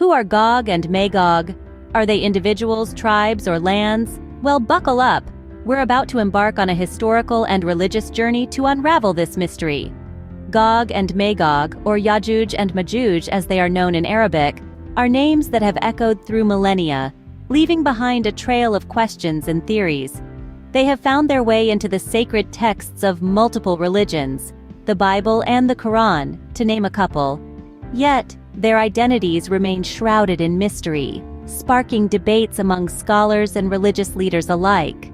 Who are Gog and Magog? Are they individuals, tribes, or lands? Well, buckle up. We're about to embark on a historical and religious journey to unravel this mystery. Gog and Magog, or Yajuj and Majuj as they are known in Arabic, are names that have echoed through millennia, leaving behind a trail of questions and theories. They have found their way into the sacred texts of multiple religions, the Bible and the Quran, to name a couple. Yet, their identities remain shrouded in mystery, sparking debates among scholars and religious leaders alike.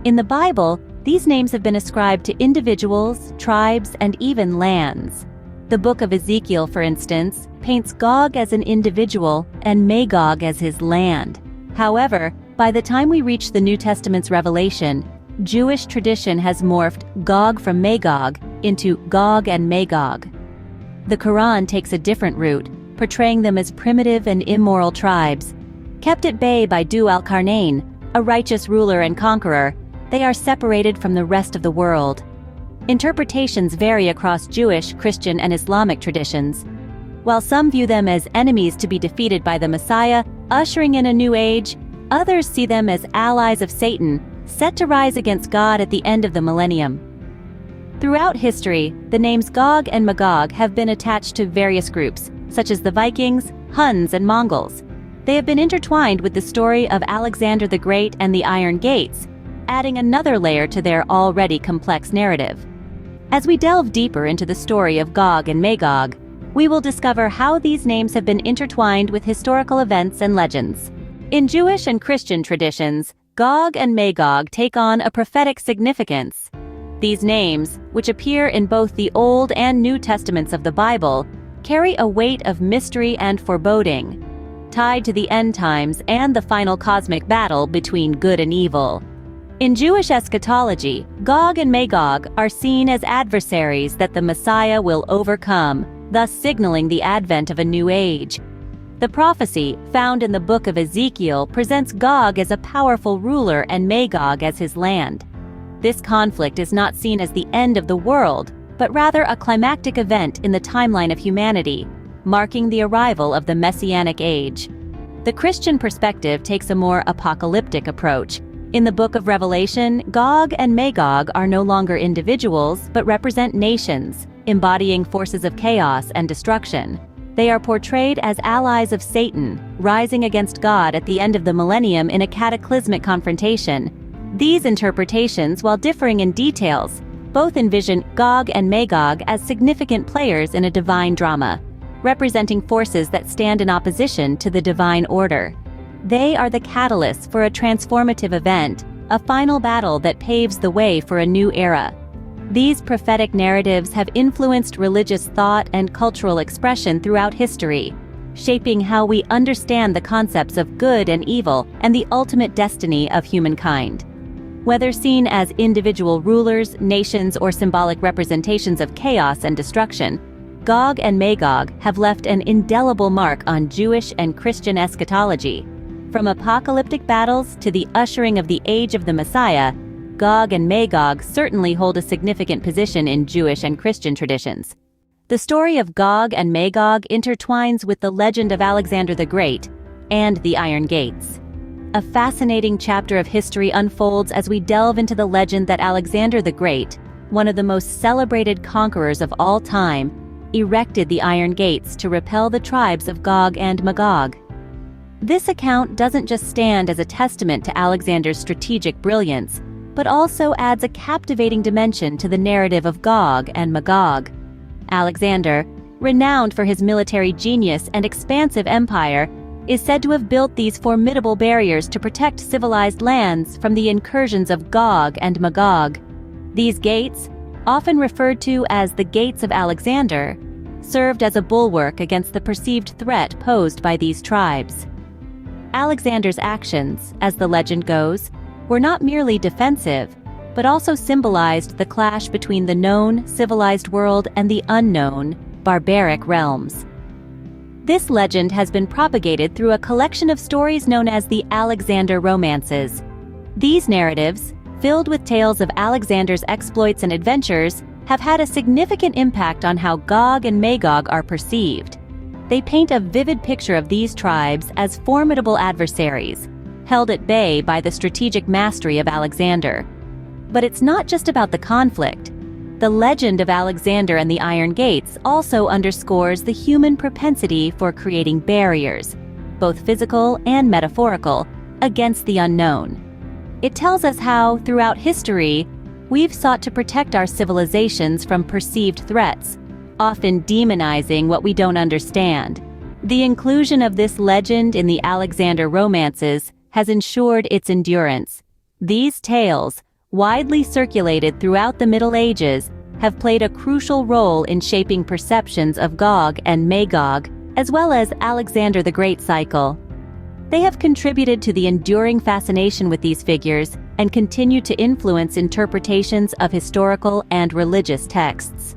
In the Bible, these names have been ascribed to individuals, tribes, and even lands. The book of Ezekiel, for instance, paints Gog as an individual and Magog as his land. However, by the time we reach the New Testament's Revelation, Jewish tradition has morphed Gog from Magog into Gog and Magog. The Quran takes a different route, portraying them as primitive and immoral tribes. Kept at bay by Du al-Qarnayn, a righteous ruler and conqueror, they are separated from the rest of the world. Interpretations vary across Jewish, Christian, and Islamic traditions. While some view them as enemies to be defeated by the Messiah, ushering in a new age, others see them as allies of Satan, set to rise against God at the end of the millennium. Throughout history, the names Gog and Magog have been attached to various groups, such as the Vikings, Huns, and Mongols. They have been intertwined with the story of Alexander the Great and the Iron Gates, adding another layer to their already complex narrative. As we delve deeper into the story of Gog and Magog, we will discover how these names have been intertwined with historical events and legends. In Jewish and Christian traditions, Gog and Magog take on a prophetic significance. These names, which appear in both the Old and New Testaments of the Bible, carry a weight of mystery and foreboding, tied to the end times and the final cosmic battle between good and evil. In Jewish eschatology, Gog and Magog are seen as adversaries that the Messiah will overcome, thus signaling the advent of a new age. The prophecy, found in the book of Ezekiel, presents Gog as a powerful ruler and Magog as his land. This conflict is not seen as the end of the world, but rather a climactic event in the timeline of humanity, marking the arrival of the Messianic age. The Christian perspective takes a more apocalyptic approach. In the book of Revelation, Gog and Magog are no longer individuals, but represent nations, embodying forces of chaos and destruction. They are portrayed as allies of Satan, rising against God at the end of the millennium in a cataclysmic confrontation. These interpretations, while differing in details, both envision Gog and Magog as significant players in a divine drama, representing forces that stand in opposition to the divine order. They are the catalysts for a transformative event, a final battle that paves the way for a new era. These prophetic narratives have influenced religious thought and cultural expression throughout history, shaping how we understand the concepts of good and evil and the ultimate destiny of humankind. Whether seen as individual rulers, nations, or symbolic representations of chaos and destruction, Gog and Magog have left an indelible mark on Jewish and Christian eschatology. From apocalyptic battles to the ushering of the age of the Messiah, Gog and Magog certainly hold a significant position in Jewish and Christian traditions. The story of Gog and Magog intertwines with the legend of Alexander the Great and the Iron Gates. A fascinating chapter of history unfolds as we delve into the legend that Alexander the Great, one of the most celebrated conquerors of all time, erected the Iron Gates to repel the tribes of Gog and Magog. This account doesn't just stand as a testament to Alexander's strategic brilliance, but also adds a captivating dimension to the narrative of Gog and Magog. Alexander, renowned for his military genius and expansive empire, is said to have built these formidable barriers to protect civilized lands from the incursions of Gog and Magog. These gates, often referred to as the Gates of Alexander, served as a bulwark against the perceived threat posed by these tribes. Alexander's actions, as the legend goes, were not merely defensive, but also symbolized the clash between the known, civilized world and the unknown, barbaric realms. This legend has been propagated through a collection of stories known as the Alexander Romances. These narratives, filled with tales of Alexander's exploits and adventures, have had a significant impact on how Gog and Magog are perceived. They paint a vivid picture of these tribes as formidable adversaries, held at bay by the strategic mastery of Alexander. But it's not just about the conflict. The legend of Alexander and the Iron Gates also underscores the human propensity for creating barriers, both physical and metaphorical, against the unknown. It tells us how, throughout history, we've sought to protect our civilizations from perceived threats, often demonizing what we don't understand. The inclusion of this legend in the Alexander romances has ensured its endurance. These tales, widely circulated throughout the Middle Ages, have played a crucial role in shaping perceptions of Gog and Magog, as well as Alexander the Great cycle. They have contributed to the enduring fascination with these figures and continue to influence interpretations of historical and religious texts.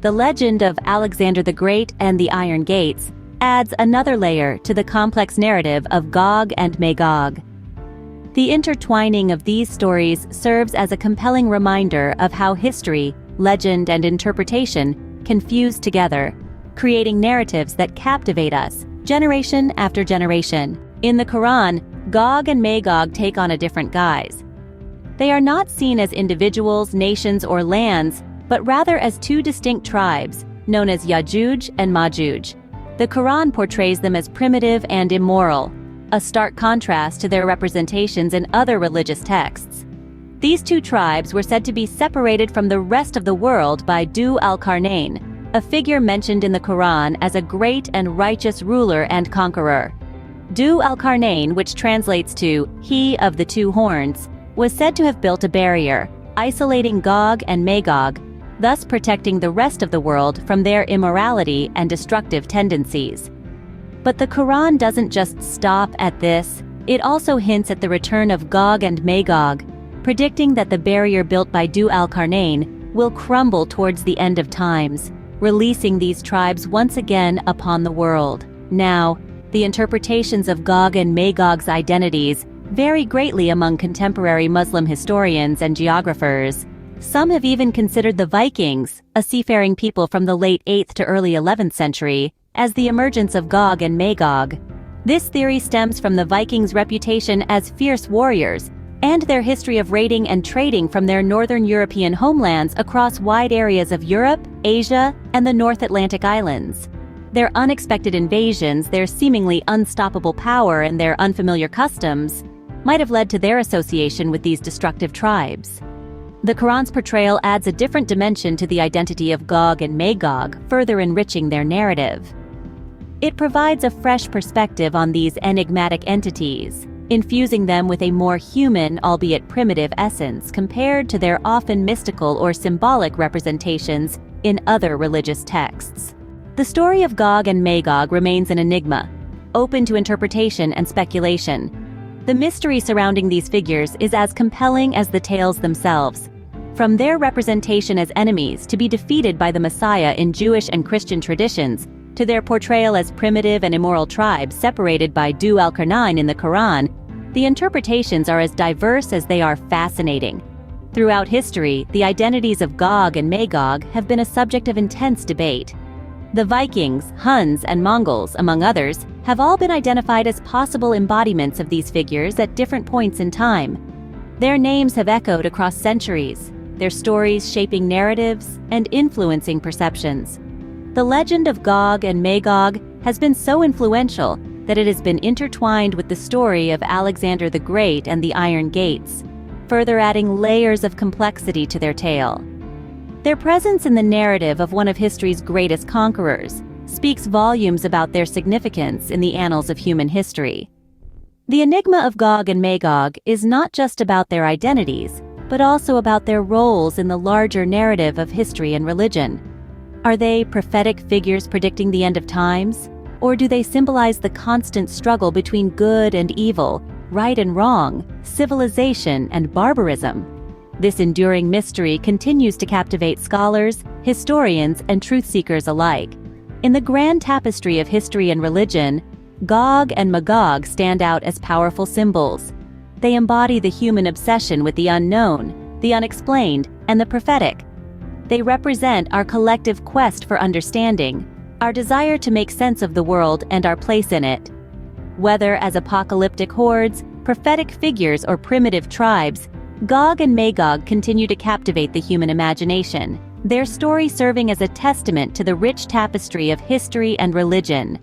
The legend of Alexander the Great and the Iron Gates adds another layer to the complex narrative of Gog and Magog. The intertwining of these stories serves as a compelling reminder of how history, legend, and interpretation can fuse together, creating narratives that captivate us, generation after generation. In the Quran, Gog and Magog take on a different guise. They are not seen as individuals, nations, or lands, but rather as two distinct tribes, known as Ya'juj and Ma'juj. The Quran portrays them as primitive and immoral, a stark contrast to their representations in other religious texts. These two tribes were said to be separated from the rest of the world by Dhu al-Qarnayn, a figure mentioned in the Quran as a great and righteous ruler and conqueror. Dhu al-Qarnayn, which translates to "he of the two horns," was said to have built a barrier, isolating Gog and Magog, thus protecting the rest of the world from their immorality and destructive tendencies. But the Quran doesn't just stop at this, it also hints at the return of Gog and Magog, predicting that the barrier built by Dhu al-Qarnayn will crumble towards the end of times, releasing these tribes once again upon the world. Now, the interpretations of Gog and Magog's identities vary greatly among contemporary Muslim historians and geographers. Some have even considered the Vikings, a seafaring people from the late 8th to early 11th century, as the emergence of Gog and Magog. This theory stems from the Vikings' reputation as fierce warriors and their history of raiding and trading from their northern European homelands across wide areas of Europe, Asia, and the North Atlantic islands. Their unexpected invasions, their seemingly unstoppable power, and their unfamiliar customs might have led to their association with these destructive tribes. The Quran's portrayal adds a different dimension to the identity of Gog and Magog, further enriching their narrative. It provides a fresh perspective on these enigmatic entities, infusing them with a more human, albeit primitive essence compared to their often mystical or symbolic representations in other religious texts. The story of Gog and Magog remains an enigma, open to interpretation and speculation. The mystery surrounding these figures is as compelling as the tales themselves. From their representation as enemies to be defeated by the Messiah in Jewish and Christian traditions, to their portrayal as primitive and immoral tribes separated by Dhu al-Qarnayn in the Quran, the interpretations are as diverse as they are fascinating. Throughout history, the identities of Gog and Magog have been a subject of intense debate. The Vikings, Huns, and Mongols, among others, have all been identified as possible embodiments of these figures at different points in time. Their names have echoed across centuries, their stories shaping narratives and influencing perceptions. The legend of Gog and Magog has been so influential that it has been intertwined with the story of Alexander the Great and the Iron Gates, further adding layers of complexity to their tale. Their presence in the narrative of one of history's greatest conquerors speaks volumes about their significance in the annals of human history. The enigma of Gog and Magog is not just about their identities, but also about their roles in the larger narrative of history and religion. Are they prophetic figures predicting the end of times? Or do they symbolize the constant struggle between good and evil, right and wrong, civilization and barbarism? This enduring mystery continues to captivate scholars, historians, and truth-seekers alike. In the grand tapestry of history and religion, Gog and Magog stand out as powerful symbols. They embody the human obsession with the unknown, the unexplained, and the prophetic. They represent our collective quest for understanding, our desire to make sense of the world and our place in it. Whether as apocalyptic hordes, prophetic figures, or primitive tribes, Gog and Magog continue to captivate the human imagination, their story serving as a testament to the rich tapestry of history and religion.